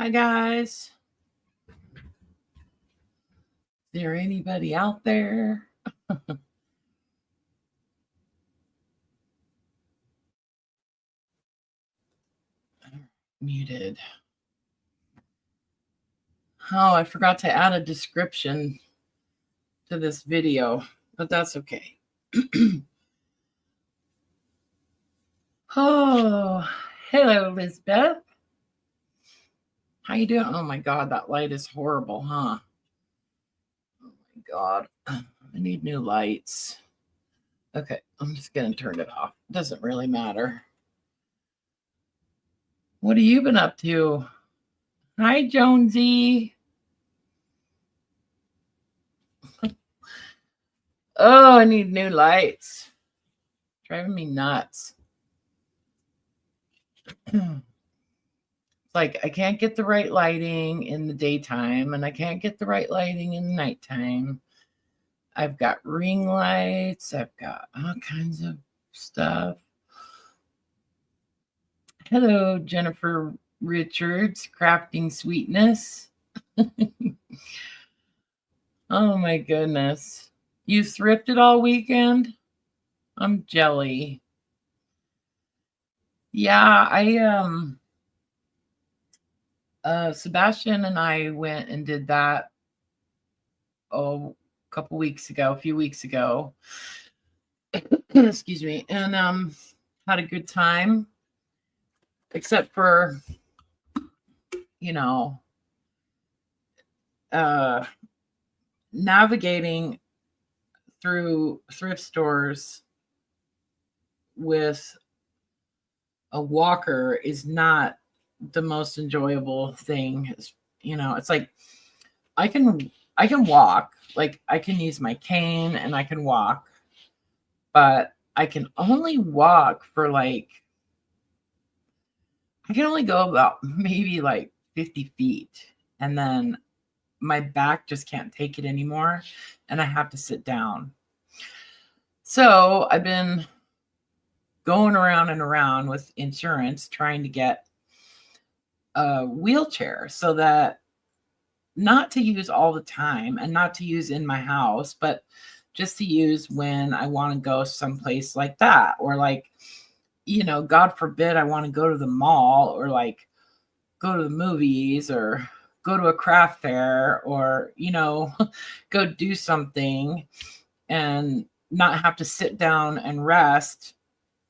Hi, guys. Is there anybody out there? Muted. Oh, I forgot to add a description to this video, but that's okay. Oh, hello, Elizabeth. How you doing? Oh my God, that light is horrible, huh? Oh my God, I need new lights. Okay, I'm just gonna turn it off. Doesn't really matter. What have you been up to? Hi, Jonesy. Oh, I need new lights. Driving me nuts. Like I can't get the right lighting in the daytime and I can't get the right lighting in the nighttime. I've got ring lights. I've got all kinds of stuff. Hello, Jennifer Richards, Crafting Sweetness. Oh my goodness. You thrifted all weekend? I'm jelly. Yeah, Sebastian and I went and did that a few weeks ago. Excuse me. And had a good time. Except for, navigating through thrift stores with a walker is not the most enjoyable thing. It's like I can walk, like I can use my cane and I can walk, but I can only walk for I can only go about maybe like 50 feet. And then my back just can't take it anymore. And I have to sit down. So I've been going around and around with insurance trying to get a wheelchair so that not to use all the time and not to use in my house, but just to use when I want to go someplace like that, or God forbid I want to go to the mall or go to the movies or go to a craft fair or, go do something and not have to sit down and rest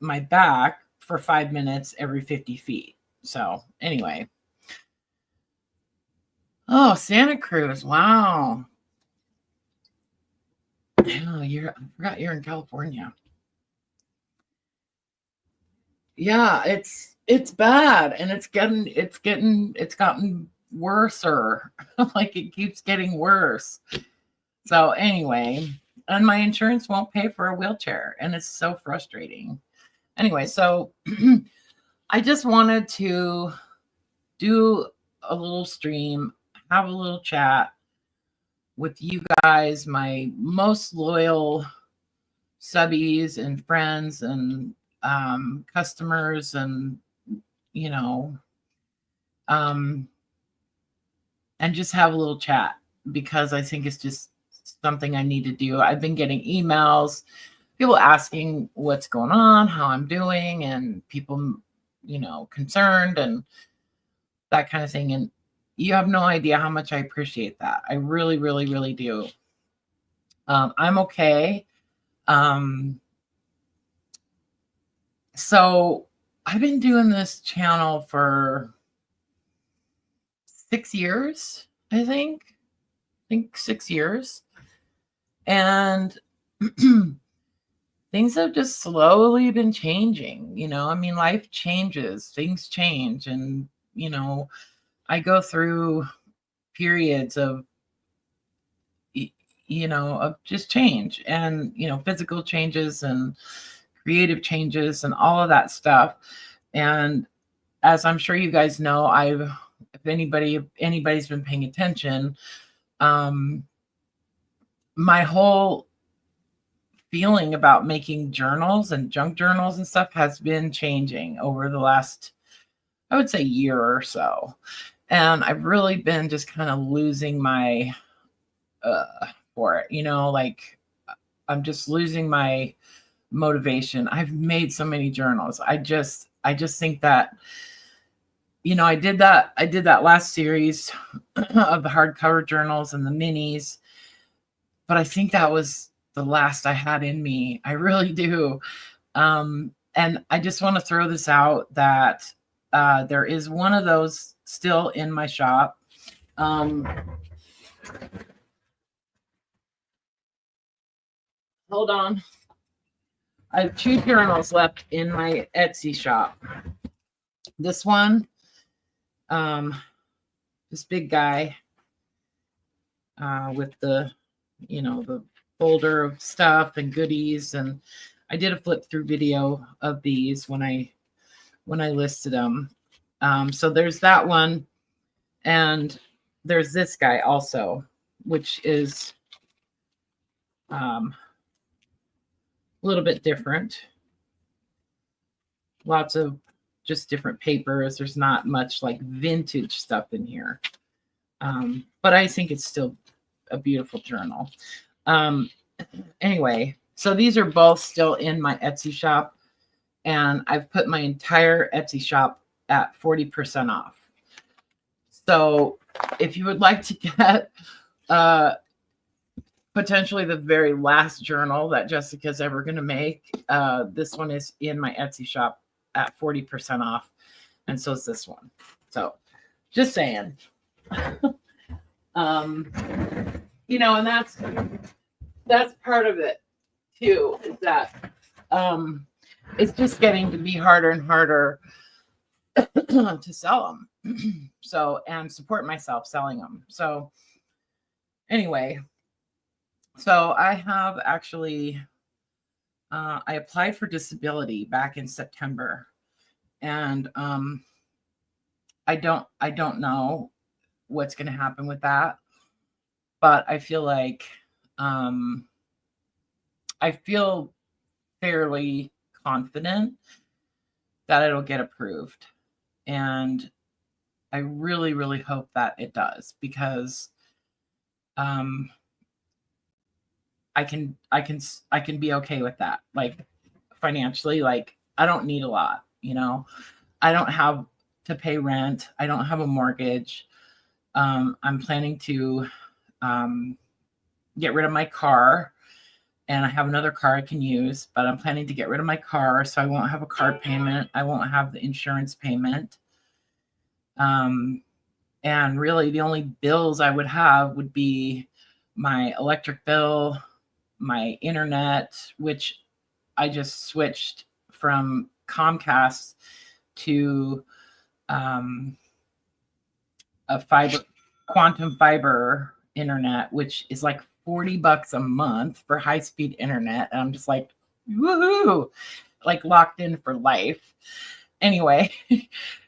my back for 5 minutes every 50 feet. So anyway. Oh, Santa Cruz. Wow. Oh, I forgot you're in California. Yeah, it's bad and it's gotten worser. Like it keeps getting worse. So anyway, and my insurance won't pay for a wheelchair and it's so frustrating. Anyway, so I just wanted to do a little stream, have a little chat with you guys, my most loyal subbies and friends and customers, and and just have a little chat because I think it's just something I need to do. I've been getting emails, people asking what's going on, how I'm doing, and people, concerned and that kind of thing. And you have no idea how much I appreciate that. I really, really, really do. I'm okay. So I've been doing this channel for 6 years, I think 6 years. And things have just slowly been changing. Life changes, things change. And, I go through periods of, of just change and, physical changes and creative changes and all of that stuff. And as I'm sure you guys know, if anybody's been paying attention, my whole feeling about making journals and junk journals and stuff has been changing over the last, I would say, year or so. And I've really been just kind of losing my for it, like I'm just losing my motivation. I've made so many journals. I just think that, I did that last series of the hardcover journals and the minis, but I think that was the last I had in me. I really do. And I just want to throw this out that there is one of those still in my shop. Hold on. I have 2 journals left in my Etsy shop. This one, this big guy with the folder of stuff and goodies, and I did a flip through video of these when I listed them. So there's that one, and there's this guy also, which is a little bit different. Lots of just different papers. There's not much like vintage stuff in here. But I think it's still a beautiful journal. Anyway, so these are both still in my Etsy shop, and I've put my entire Etsy shop at 40% off. So if you would like to get potentially the very last journal that Jessica's ever going to make, this one is in my Etsy shop at 40% off, and so is this one. So just saying. And that's part of it too, is that it's just getting to be harder and harder to sell them. So, and support myself selling them. So anyway, so I have actually I applied for disability back in September, and I don't know what's going to happen with that, but I feel like I feel fairly confident that it'll get approved, and I really, really hope that it does, because I can be okay with that. Like financially, like I don't need a lot, I don't have to pay rent. I don't have a mortgage. I'm planning to get rid of my car, and I have another car I can use, but I'm planning to get rid of my car so I won't have a car payment. I won't have the insurance payment. And really the only bills I would have would be my electric bill, my internet, which I just switched from Comcast to a quantum fiber internet, which is like $40 a month for high-speed internet. And I'm just like, woohoo, like locked in for life. Anyway,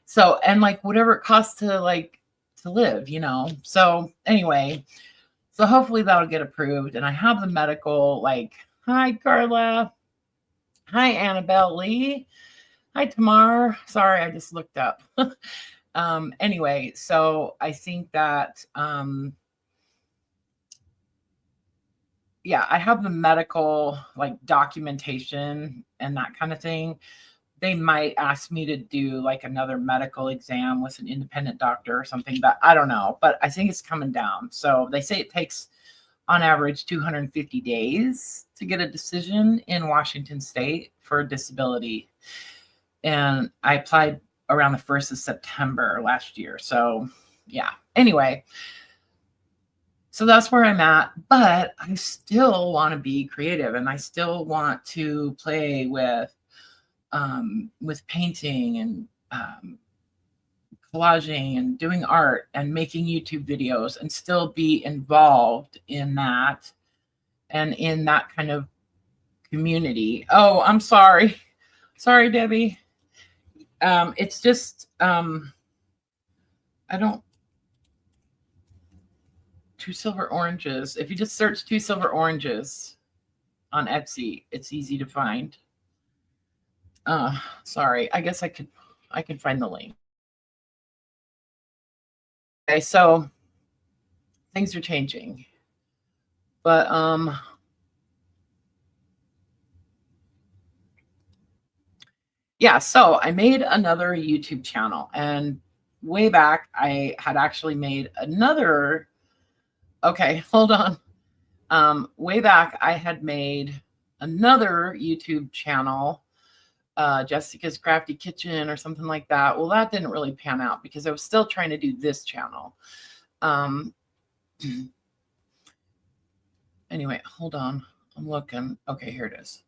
so, and like whatever it costs to live, So anyway, so hopefully that'll get approved. And I have the medical, hi, Carla. Hi, Annabelle Lee. Hi, Tamar. Sorry, I just looked up. Anyway, so I think that, I have the medical documentation and that kind of thing. They might ask me to do another medical exam with an independent doctor or something, but I don't know. But I think it's coming down. So they say it takes on average 250 days to get a decision in Washington State for a disability. And I applied around the 1st of September last year. So yeah, anyway, so that's where I'm at, but I still want to be creative, and I still want to play with painting and collaging and doing art and making YouTube videos, and still be involved in that and in that kind of community. Oh, I'm sorry. Sorry, Debbie. It's just, I don't, 2 silver oranges. If you just search 2 silver oranges on Etsy, it's easy to find. Sorry. I guess I can find the link. Okay, so things are changing. But yeah, so I made another YouTube channel, and way back I had actually made another. Okay, hold on. Way back I had made another YouTube channel, Jessica's Crafty Kitchen or something like that. Well, that didn't really pan out because I was still trying to do this channel. Anyway, hold on. I'm looking. Okay, here it is.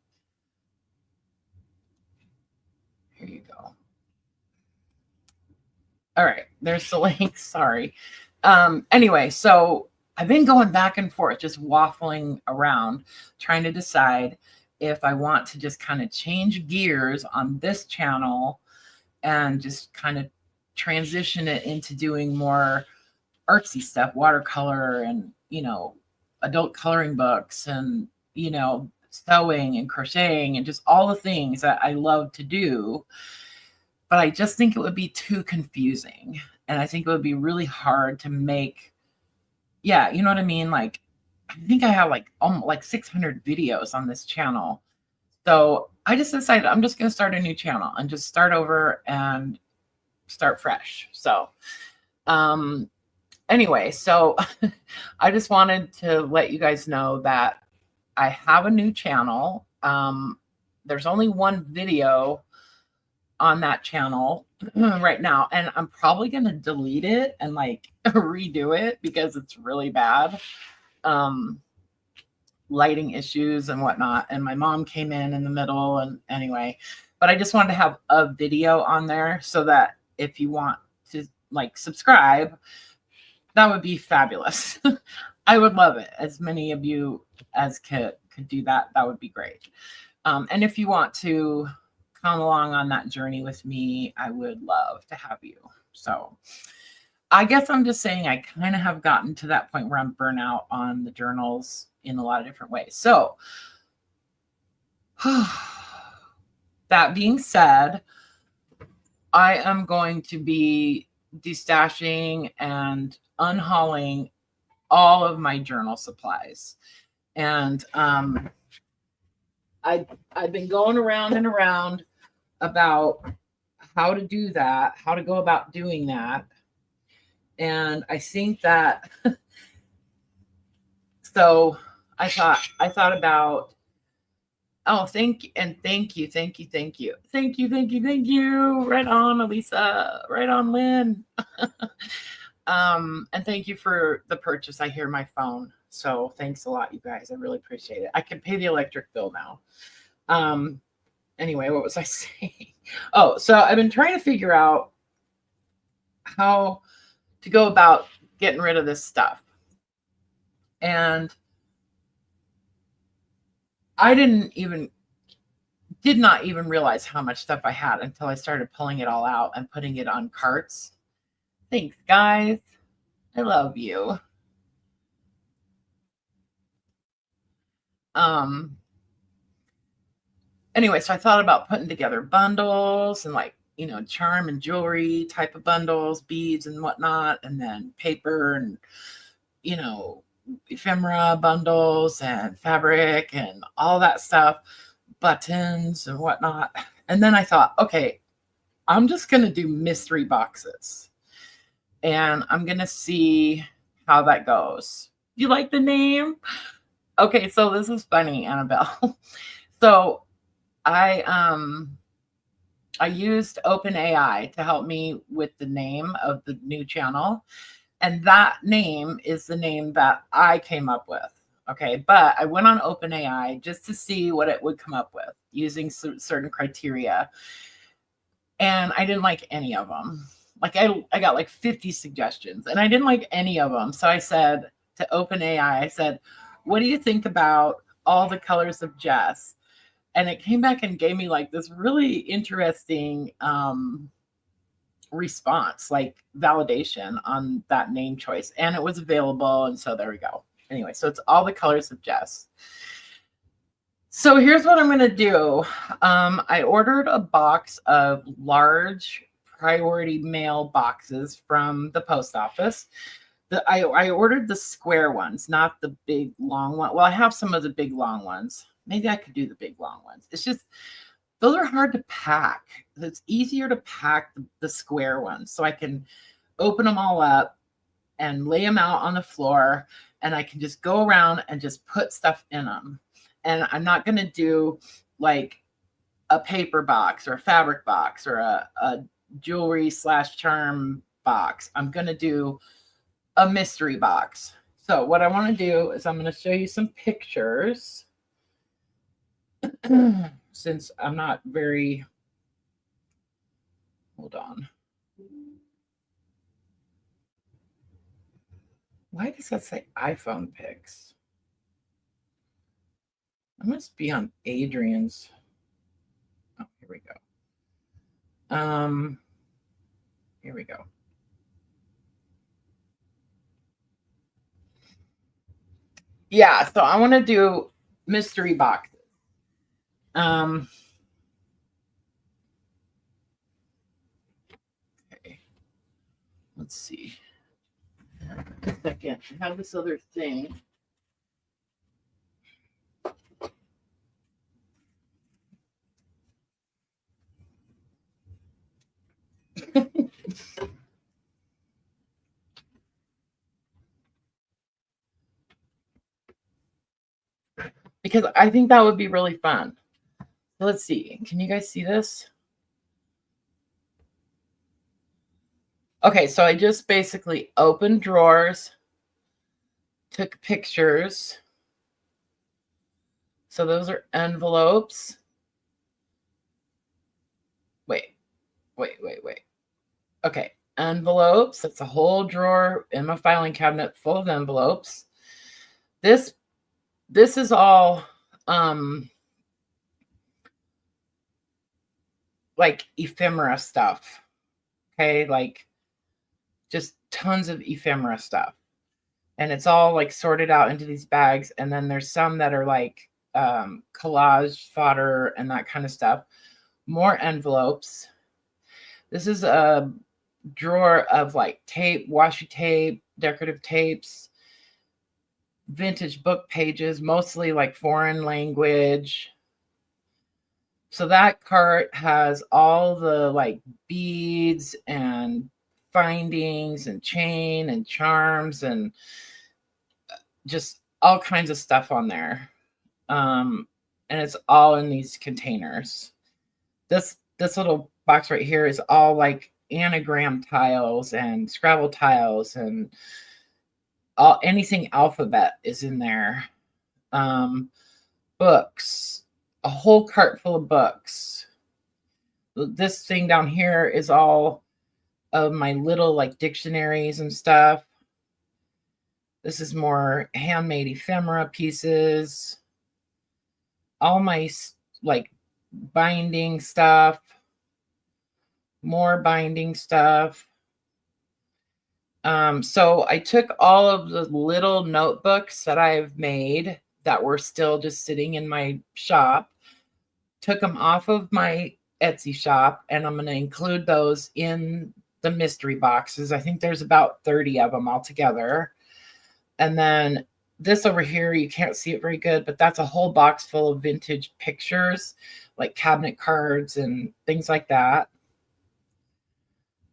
Here you go. All right, there's the link. Sorry. Anyway, so I've been going back and forth, just waffling around, trying to decide if I want to just kind of change gears on this channel and just kind of transition it into doing more artsy stuff, watercolor and, adult coloring books and, sewing and crocheting and just all the things that I love to do. But I just think it would be too confusing. And I think it would be really hard to make. Yeah, you know what I mean? Like, I think I have like almost like 600 videos on this channel. So I just decided I'm just going to start a new channel and just start over and start fresh. So, anyway, so I just wanted to let you guys know that I have a new channel. There's only one video on that channel right now, and I'm probably going to delete it and like redo it because it's really bad. Lighting issues and whatnot, and my mom came in the middle, and anyway, but I just wanted to have a video on there so that if you want to like subscribe, that would be fabulous. I would love it. As many of you as could do that, that would be great. And if you want to come along on that journey with me, I would love to have you. So I guess I'm just saying I kind of have gotten to that point where I'm burnt out on the journals in a lot of different ways. So that being said, I am going to be destashing and unhauling all of my journal supplies. And I've been going around and around about how to do that, how to go about doing that. And I think that so I thought about, oh, thank you. Right on, Elisa. Right on, Lynn. And thank you for the purchase. I hear my phone. So thanks a lot, you guys. I really appreciate it. I can pay the electric bill now. Anyway, what was I saying? Oh, so I've been trying to figure out how to go about getting rid of this stuff. And I did not even realize how much stuff I had until I started pulling it all out and putting it on carts. Thanks, guys. I love you. Anyway, so I thought about putting together bundles and like, charm and jewelry type of bundles, beads and whatnot, and then paper and, ephemera bundles and fabric and all that stuff, buttons and whatnot. And then I thought, okay, I'm just going to do mystery boxes and I'm going to see how that goes. You like the name? Okay, so this is funny, Annabelle. So I used OpenAI to help me with the name of the new channel. And that name is the name that I came up with. Okay, but I went on OpenAI just to see what it would come up with using certain criteria. And I didn't like any of them. Like I got like 50 suggestions and I didn't like any of them. So I said to OpenAI, I said, what do you think about all the colors of Jess? And it came back and gave me like this really interesting response, like validation on that name choice. And it was available. And so there we go. Anyway, so it's all the colors of Jess. So here's what I'm going to do. I ordered a box of large priority mail boxes from the post office. I ordered the square ones, not the big long one. Well, I have some of the big long ones. Maybe I could do the big long ones. It's just those are hard to pack. It's easier to pack the square ones, so I can open them all up and lay them out on the floor, and I can just go around and just put stuff in them. And I'm not going to do like a paper box or a fabric box or a jewelry / charm box. I'm going to do a mystery box. So what I want to do is I'm going to show you some pictures since I'm not very, hold on. Why does that say iPhone pics? I must be on Adrian's. Oh, here we go. Here we go. Yeah, so I want to do mystery boxes. Okay. Let's see. A second. I have this other thing. Because I think that would be really fun. So let's see. Can you guys see this? Okay, so I just basically opened drawers, took pictures. So those are envelopes. Wait. Okay, envelopes. That's a whole drawer in my filing cabinet full of envelopes. This is all like ephemera stuff. Okay, like just tons of ephemera stuff. And it's all like sorted out into these bags. And then there's some that are like collage fodder and that kind of stuff. More envelopes. This is a drawer of like tape, washi tape, decorative tapes, vintage book pages, mostly like foreign language. So that cart has all the like beads and findings and chain and charms and just all kinds of stuff on there. And it's all in these containers. This little box right here is all like anagram tiles and Scrabble tiles and anything alphabet is in there. Books, a whole cart full of books. This thing down here is all of my little like dictionaries and stuff. This is more handmade ephemera pieces. All my like binding stuff. More binding stuff. So I took all of the little notebooks that I've made that were still just sitting in my shop, took them off of my Etsy shop, and I'm going to include those in the mystery boxes. I think there's about 30 of them altogether. And then this over here, you can't see it very good, but that's a whole box full of vintage pictures, like cabinet cards and things like that.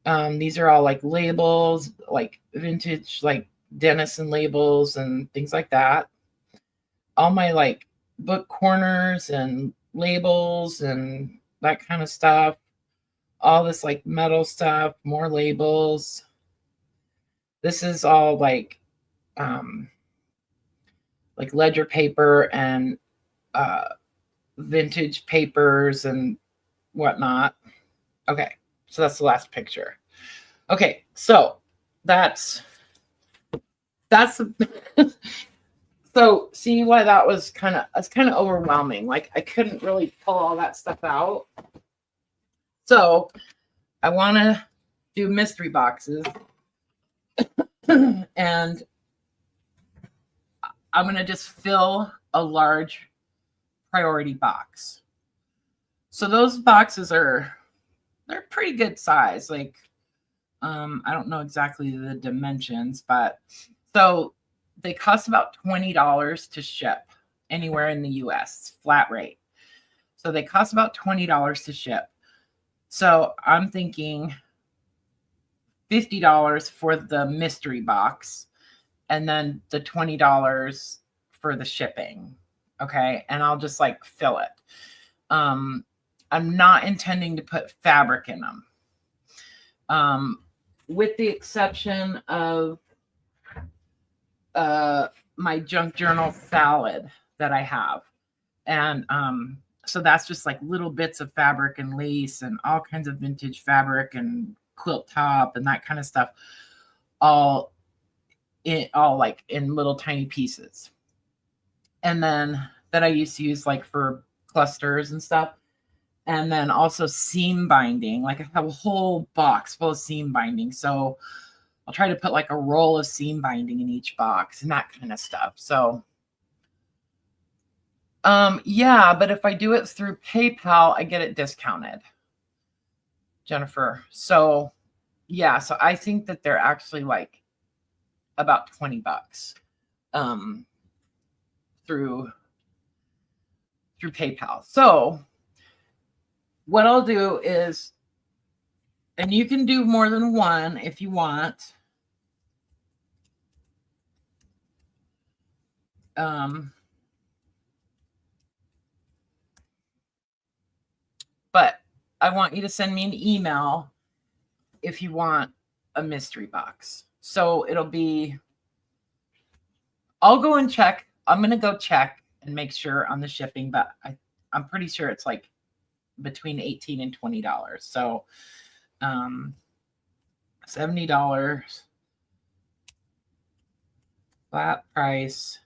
These are all like labels, like vintage, like Denison labels and things like that. All my like book corners and labels and that kind of stuff. All this like metal stuff, more labels. This is all like ledger paper and vintage papers and whatnot. Okay, so that's the last picture. Okay, so that's so see why that was kind of overwhelming. Like I couldn't really pull all that stuff out. So I want to do mystery boxes and I'm going to just fill a large priority box. So those boxes are they're pretty good size. Like, I don't know exactly the dimensions, but so they cost about $20 to ship anywhere in the US, flat rate. So they cost about $20 to ship. So I'm thinking $50 for the mystery box and then the $20 for the shipping. Okay. And I'll just like fill it. I'm not intending to put fabric in them. With the exception of my junk journal salad that I have. And so that's just like little bits of fabric and lace and all kinds of vintage fabric and quilt top and that kind of stuff, all like in little tiny pieces. And then that I used to use like for clusters and stuff. And then also seam binding. Like I have a whole box full of seam binding. So I'll try to put like a roll of seam binding in each box and that kind of stuff. So yeah, but if I do it through PayPal, I get it discounted, Jennifer. So yeah, so I think that they're actually like about $20 through PayPal. So what I'll do is, and you can do more than one if you want. But I want you to send me an email if you want a mystery box. So it'll be, I'll go and check. I'm going to go check and make sure on the shipping, but I'm pretty sure it's like between $18 and $20. So $70 flat price,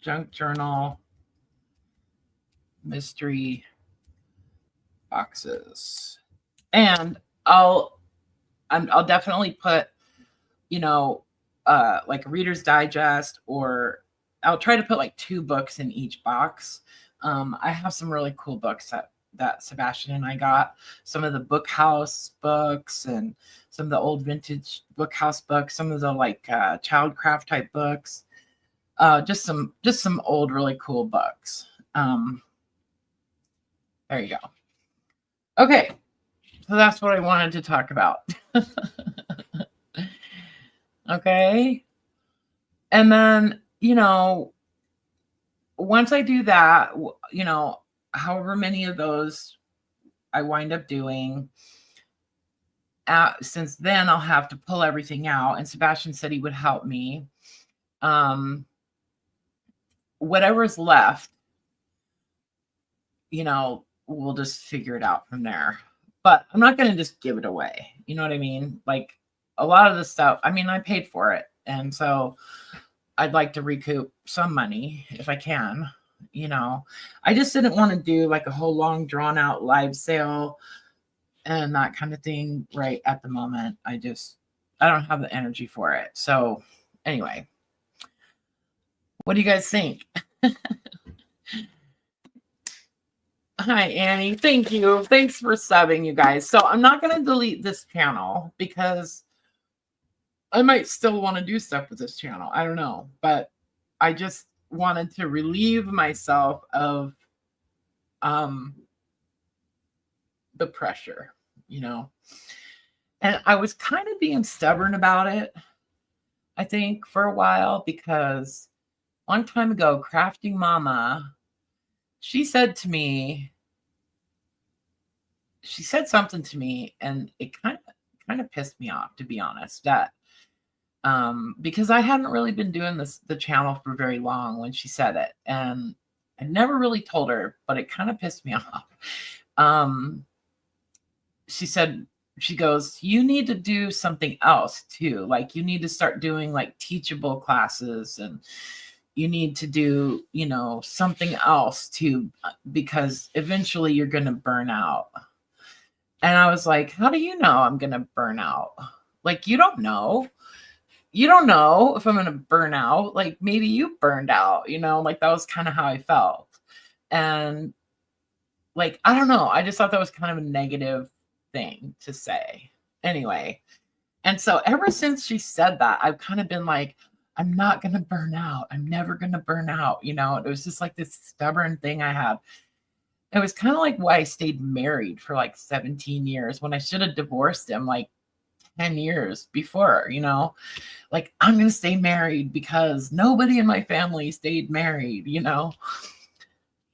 junk journal, mystery boxes. And I'll definitely put, like a Reader's Digest, or I'll try to put like 2 books in each box. I have some really cool books that Sebastian and I got. Some of the Bookhouse books and some of the old vintage Bookhouse books, some of the like childcraft type books. Just some old really cool books. There you go. Okay. So that's what I wanted to talk about. Okay. And then, once I do that, however many of those I wind up doing, since then I'll have to pull everything out. And Sebastian said he would help me. Whatever's left, we'll just figure it out from there. But I'm not going to just give it away. You know what I mean? Like a lot of the stuff, I mean, I paid for it. And so I'd like to recoup some money if I can. I just didn't want to do like a whole long drawn out live sale and that kind of thing right at the moment. I don't have the energy for it. So anyway, what do you guys think? Hi, Annie. Thank you. Thanks for subbing, you guys. So I'm not going to delete this channel because I might still want to do stuff with this channel. I don't know. But I just wanted to relieve myself of the pressure, And I was kind of being stubborn about it, I think, for a while, because a long time ago, Crafting Mama, she said something to me, and it kind of pissed me off, to be honest, that because I hadn't really been doing the channel for very long when she said it, and I never really told her, but it kind of pissed me off. She goes, you need to do something else too. Like you need to start doing like teachable classes, and you need to do, something else too, because eventually you're going to burn out. And I was like, how do you know I'm going to burn out? Like, you don't know. You don't know if I'm going to burn out. Like maybe you burned out, like that was kind of how I felt. And like, I don't know. I just thought that was kind of a negative thing to say. Anyway, and so ever since she said that, I've kind of been like, I'm not going to burn out. I'm never going to burn out. You know, it was just like this stubborn thing I had. It was kind of like why I stayed married for like 17 years when I should have divorced him like 10 years before, you know, like I'm going to stay married because nobody in my family stayed married, you know.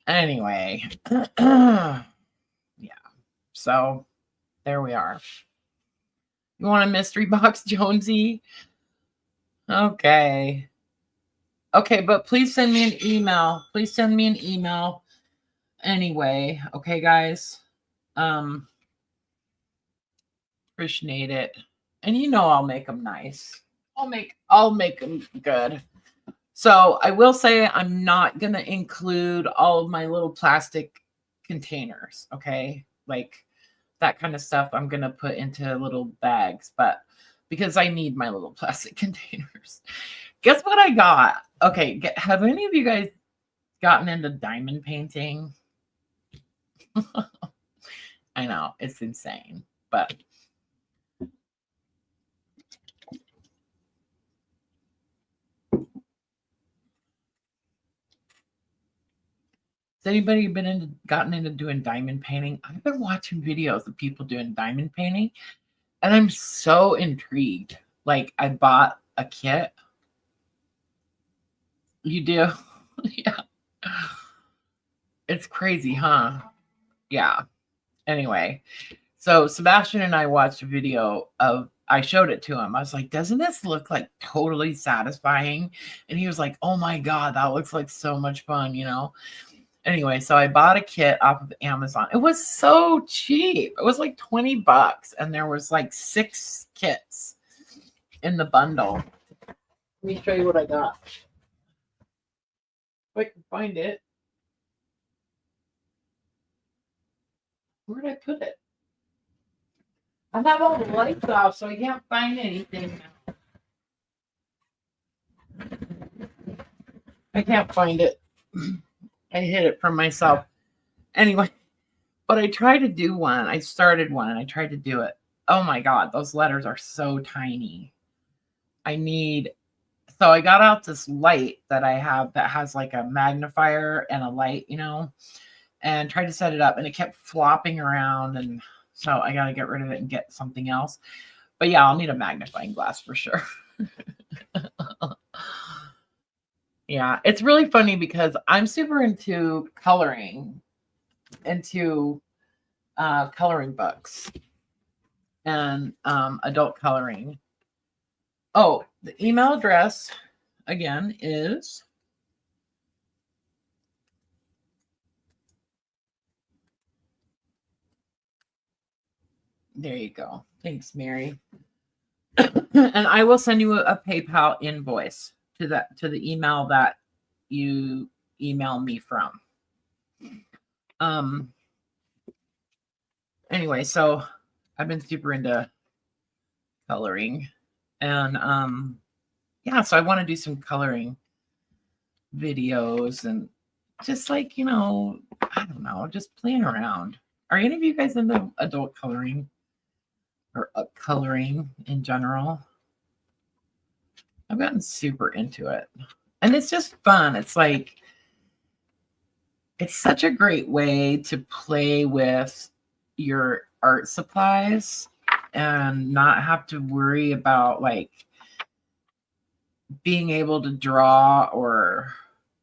Anyway, yeah. So there we are. You want a mystery box, Jonesy? Okay. Okay, but please send me an email. Please send me an email. Anyway, okay, guys. Appreciate it. And you know I'll make them nice. I'll make them good. So I will say I'm not gonna include all of my little plastic containers, okay? Like that kind of stuff I'm gonna put into little bags, but because I need my little plastic containers. Guess what I got? Okay, have any of you guys gotten into diamond painting? I know, it's insane, but has anybody gotten into doing diamond painting? I've been watching videos of people doing diamond painting, and I'm so intrigued. Like, I bought a kit. You do? Yeah. It's crazy, huh? Yeah. Anyway, so Sebastian and I watched a video of, I showed it to him. I was like, doesn't this look like totally satisfying? And he was like, oh my God, that looks like so much fun, you know? Anyway, so I bought a kit off of Amazon. It was so cheap. It was like $20 and there was like 6 kits in the bundle. Let me show you what I got. If I can find it. Where did I put it? I have all the lights off, so I can't find anything now. I can't find it. I hid it from myself. Anyway, but I tried to do one. I started one and I tried to do it. Oh my God, those letters are so tiny. So I got out this light that I have that has like a magnifier and a light, you know, and tried to set it up and it kept flopping around. And so I got to get rid of it and get something else. But yeah, I'll need a magnifying glass for sure. Yeah, it's really funny because I'm super into coloring, coloring books and adult coloring. Oh, the email address again is there you go. Thanks, Mary. And I will send you a PayPal invoice to the email that you email me from. Anyway, so I've been super into coloring and yeah, so I want to do some coloring videos and just like, you know, I don't know, just playing around. Are any of you guys into adult coloring or coloring in general? I've gotten super into it and it's just fun. It's like, it's such a great way to play with your art supplies and not have to worry about like being able to draw or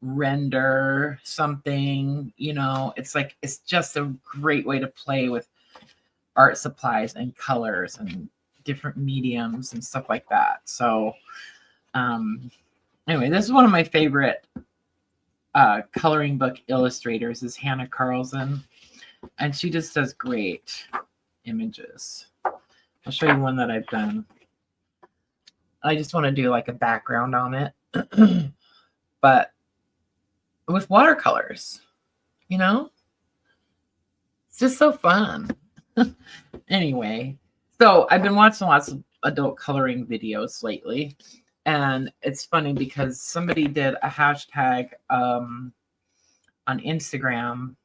render something, you know. It's like, it's just a great way to play with art supplies and colors and different mediums and stuff like that. So anyway, this is one of my favorite coloring book illustrators is Hannah Carlson, and she just does great images. I'll show you one that I've done. I just want to do like a background on it, but with watercolors, you know, it's just so fun. Anyway, so I've been watching lots of adult coloring videos lately, and it's funny because somebody did a hashtag on Instagram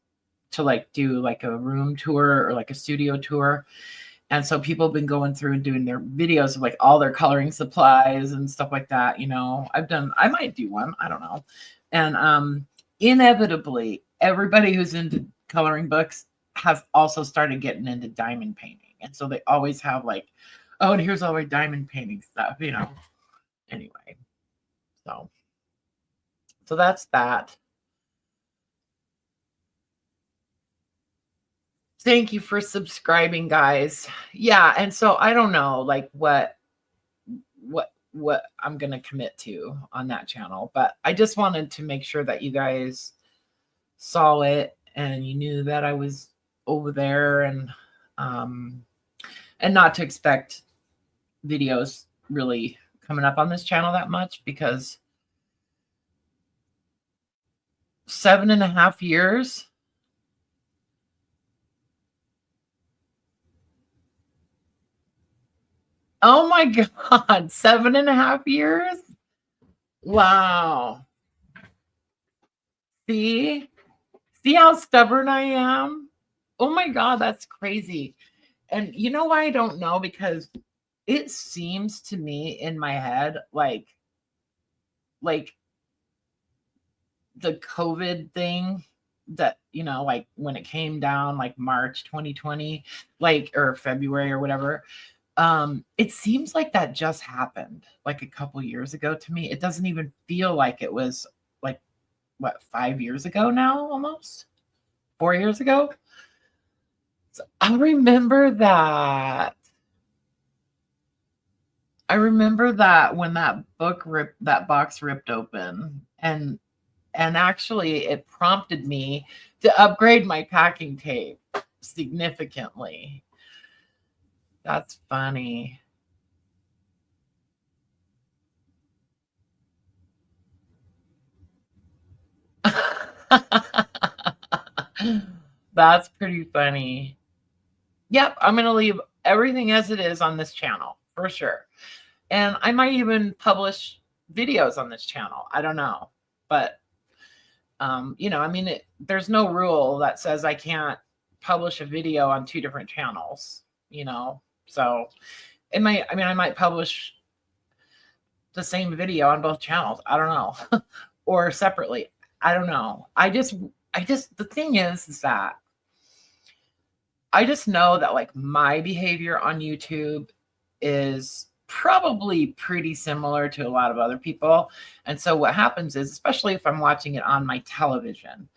to like do like a room tour or like a studio tour. And so people have been going through and doing their videos of like all their coloring supplies and stuff like that. You know, I might do one, I don't know. And inevitably, everybody who's into coloring books has also started getting into diamond painting. And so they always have like, oh, and here's all my diamond painting stuff, you know. Anyway, so that's that. Thank you for subscribing, guys. Yeah, and so I don't know like what I'm going to commit to on that channel, but I just wanted to make sure that you guys saw it and you knew that I was over there, and not to expect videos really coming up on this channel that much, because 7.5 years. Oh my God, 7.5 years? Wow. See how stubborn I am? Oh my God, that's crazy. And you know why I don't know? Because it seems to me in my head like the COVID thing, that, you know, like when it came down like March 2020, like, or February or whatever, it seems like that just happened like a couple years ago to me. It doesn't even feel like it was like, what, 5 years ago now, almost 4 years ago. So I remember that when that box ripped open, and actually it prompted me to upgrade my packing tape significantly. That's funny. That's pretty funny. Yep, I'm going to leave everything as it is on this channel for sure. And I might even publish videos on this channel. I don't know. But, you know, I mean, there's no rule that says I can't publish a video on 2 different channels, you know? So I might publish the same video on both channels. I don't know. Or separately. I don't know. The thing is that I just know that like my behavior on YouTube is probably pretty similar to a lot of other people. And so what happens is, especially if I'm watching it on my television,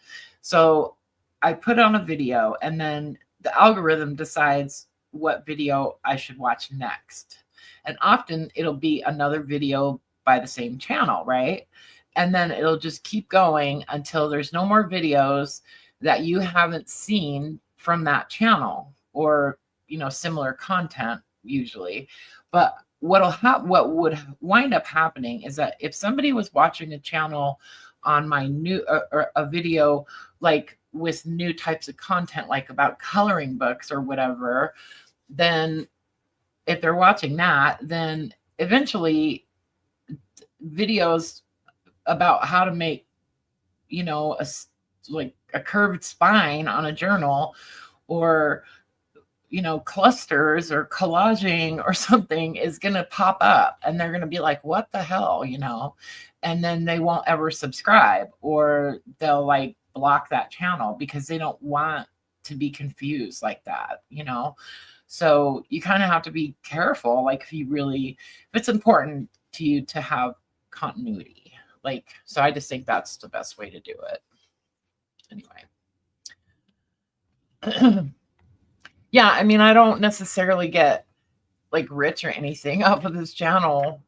so I put on a video and then the algorithm decides what video I should watch next. And often it'll be another video by the same channel, right? And then it'll just keep going until there's no more videos that you haven't seen from that channel, or, you know, similar content usually. But what would wind up happening is that if somebody was watching a channel on my new or a video like with new types of content, like about coloring books or whatever, then if they're watching that, then eventually videos about how to make, you know, a curved spine on a journal, or, you know, clusters or collaging or something is going to pop up, and they're going to be like, what the hell, you know? And then they won't ever subscribe, or they'll like block that channel because they don't want to be confused like that, you know? So you kind of have to be careful. Like if it's important to you to have continuity, like, so I just think that's the best way to do it. Anyway. Yeah, I mean, I don't necessarily get like rich or anything off of this channel.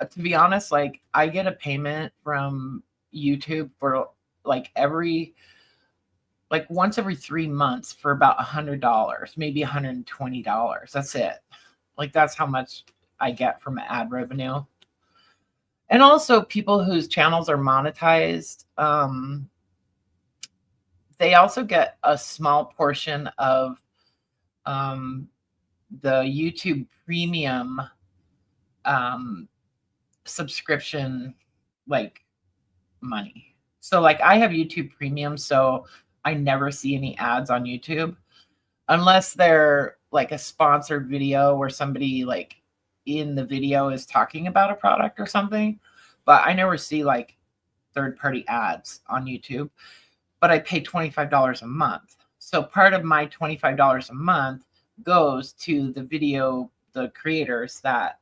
To be honest, like I get a payment from YouTube for like once every 3 months for about $100, maybe $120. That's it. Like that's how much I get from ad revenue. And also people whose channels are monetized, they also get a small portion of the YouTube premium subscription like money. So like I have YouTube premium, so I never see any ads on YouTube unless they're like a sponsored video where somebody like in the video is talking about a product or something. But I never see like third-party ads on YouTube. But I pay $25 a month. So part of my $25 a month goes to the creators that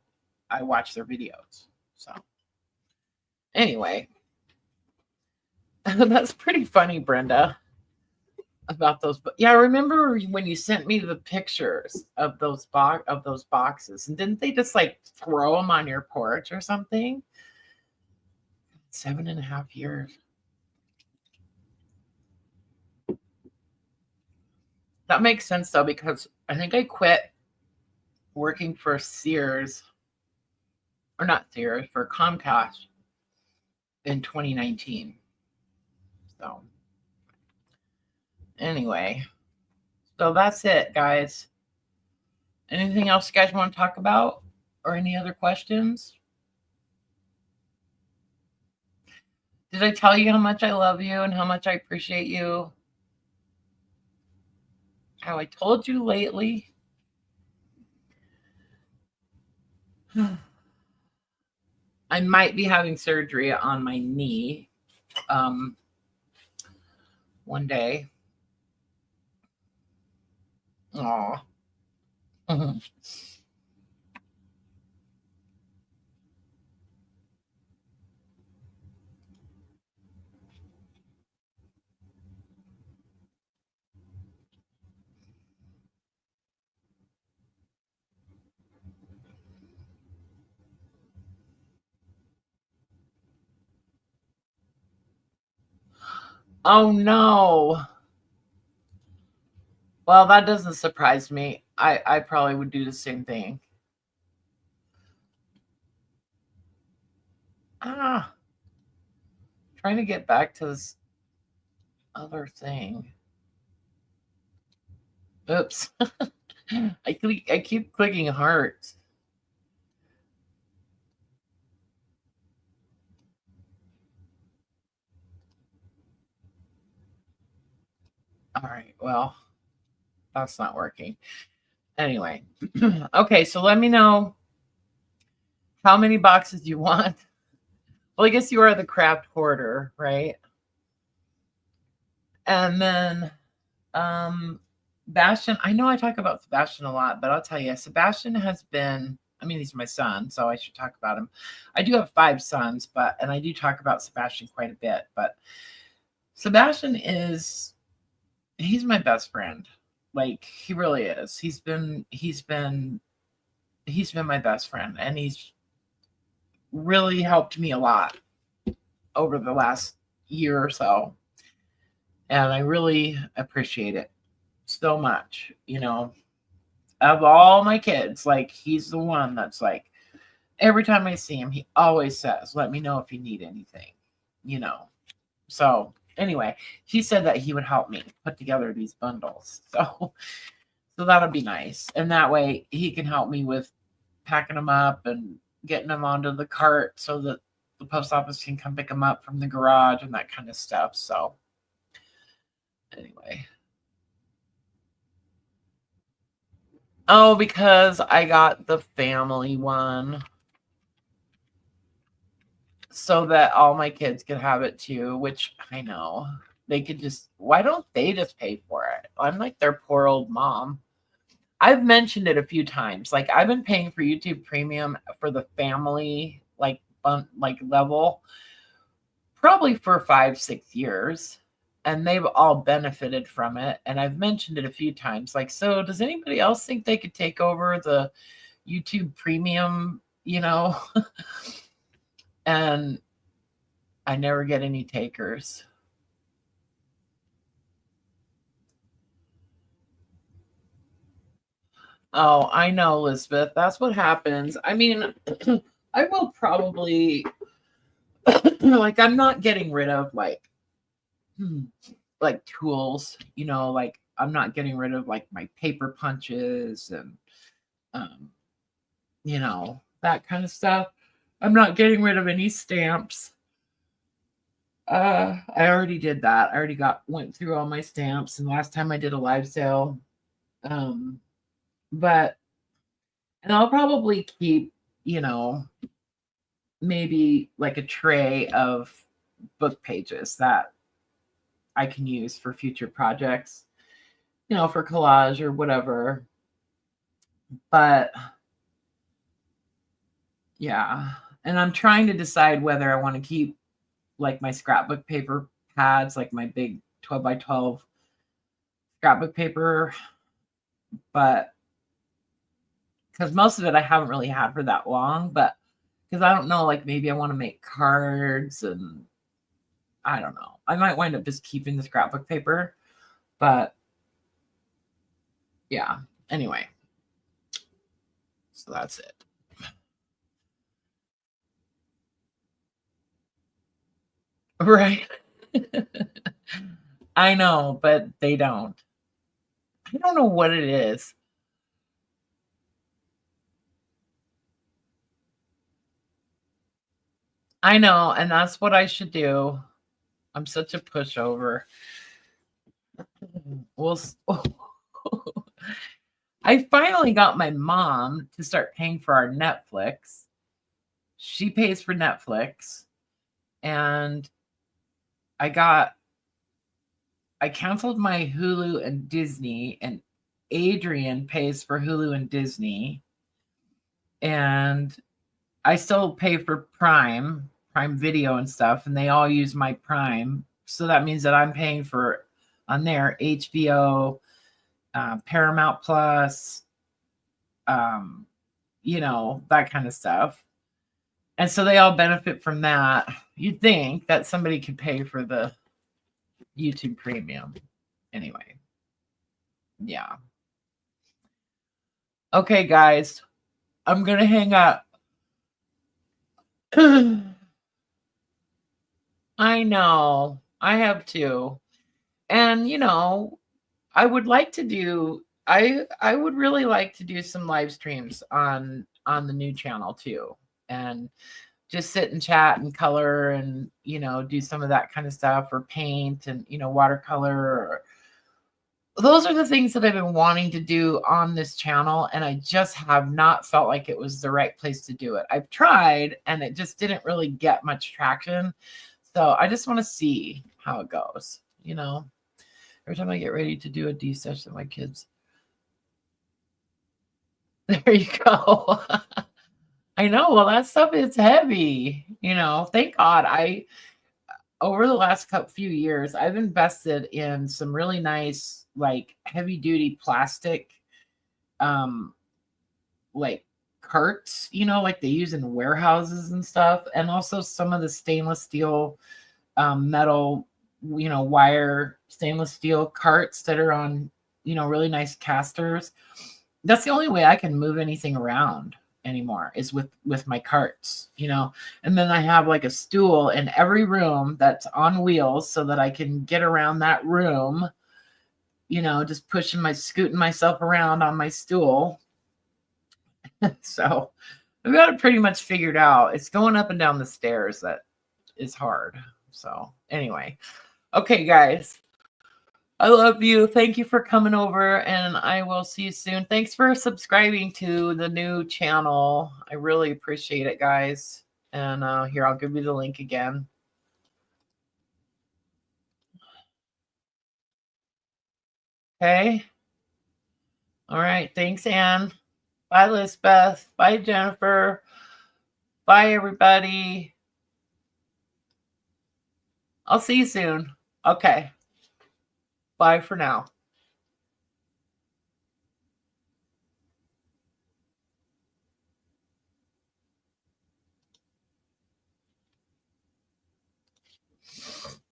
I watch their videos. So anyway, that's pretty funny, Brenda, about those. But yeah, I remember when you sent me the pictures of those boxes, and didn't they just like throw them on your porch or something? 7.5 years. That makes sense though, because I think I quit working for Sears, or not Sears, for Comcast in 2019. So anyway, so that's it, guys. Anything else you guys want to talk about, or any other questions? Did I tell you how much I love you and how much I appreciate you? How I told you lately? I might be having surgery on my knee one day. Aw. Oh no. Well, that doesn't surprise me. I probably would do the same thing. Trying to get back to this other thing. Oops. I keep clicking hearts. All right. Well, that's not working. Anyway. Okay, so let me know how many boxes you want. Well, I guess you are the craft hoarder, right? And then Bastion, I know I talk about Sebastian a lot, but I'll tell you, Sebastian has been, I mean, he's my son, so I should talk about him. I do have 5 sons, and I do talk about Sebastian quite a bit, but Sebastian he's my best friend. Like, he really is. He's been my best friend, and he's really helped me a lot over the last year or so. And I really appreciate it so much, of all my kids. Like, he's the one that's like, every time I see him, he always says, let me know if you need anything, So anyway, he said that he would help me put together these bundles. So that'll be nice. And that way he can help me with packing them up and getting them onto the cart so that the post office can come pick them up from the garage and that kind of stuff. So anyway. Oh, because I got the family one so that all my kids could have it too, which I know they could why don't they just pay for it? I'm like their poor old mom. I've mentioned it a few times. Like, I've been paying for YouTube Premium for the family, like level, probably for 5-6 years. And they've all benefited from it. And I've mentioned it a few times. Like, so does anybody else think they could take over the YouTube Premium, And I never get any takers. Oh, I know, Elizabeth. That's what happens. I mean, I will probably, like, I'm not getting rid of, like tools, like, I'm not getting rid of, like, my paper punches and, that kind of stuff. I'm not getting rid of any stamps. I already did that. I already went through all my stamps, and last time I did a live sale. Um, but and I'll probably keep, you know, maybe like a tray of book pages that I can use for future projects, for collage or whatever. But yeah, and I'm trying to decide whether I want to keep like my scrapbook paper pads, like my big 12 by 12 scrapbook paper, but because most of it I haven't really had for that long, but because I don't know, like maybe I want to make cards and I don't know. I might wind up just keeping the scrapbook paper, but yeah. Anyway, so that's it. Right. I know, but they don't. I don't know what it is. I know, and that's what I should do. I'm such a pushover. Well, I finally got my mom to start paying for our Netflix. She pays for Netflix, and I canceled my Hulu and Disney, and Adrian pays for Hulu and Disney, and I still pay for Prime Video and stuff, and they all use my Prime. So that means that I'm paying for on there HBO, Paramount Plus, that kind of stuff. And so they all benefit from that. You'd think that somebody could pay for the YouTube Premium. Anyway, yeah. Okay, guys, I'm going to hang up. I know. I have to. And, I would like to do I would really like to do some live streams on the new channel too. And just sit and chat and color and, do some of that kind of stuff, or paint and, watercolor. Those are the things that I've been wanting to do on this channel, and I just have not felt like it was the right place to do it. I've tried, and it just didn't really get much traction. So I just want to see how it goes, Every time I get ready to do a D-stash with my kids. There you go. I know. Well, that stuff is heavy. Thank God over the last few years, I've invested in some really nice, like heavy duty plastic, like carts, like they use in warehouses and stuff. And also some of the stainless steel, metal, wire stainless steel carts that are on, really nice casters. That's the only way I can move anything around anymore is with my carts, and then I have like a stool in every room that's on wheels so that I can get around that room, just scooting myself around on my stool. So I've got it pretty much figured out. It's going up and down the stairs that is hard. So anyway, okay, guys, I love you. Thank you for coming over, and I will see you soon. Thanks for subscribing to the new channel. I really appreciate it, guys. And here, I'll give you the link again. Okay. All right. Thanks, Anne. Bye, Lisbeth. Bye, Jennifer. Bye, everybody. I'll see you soon. Okay. Bye for now.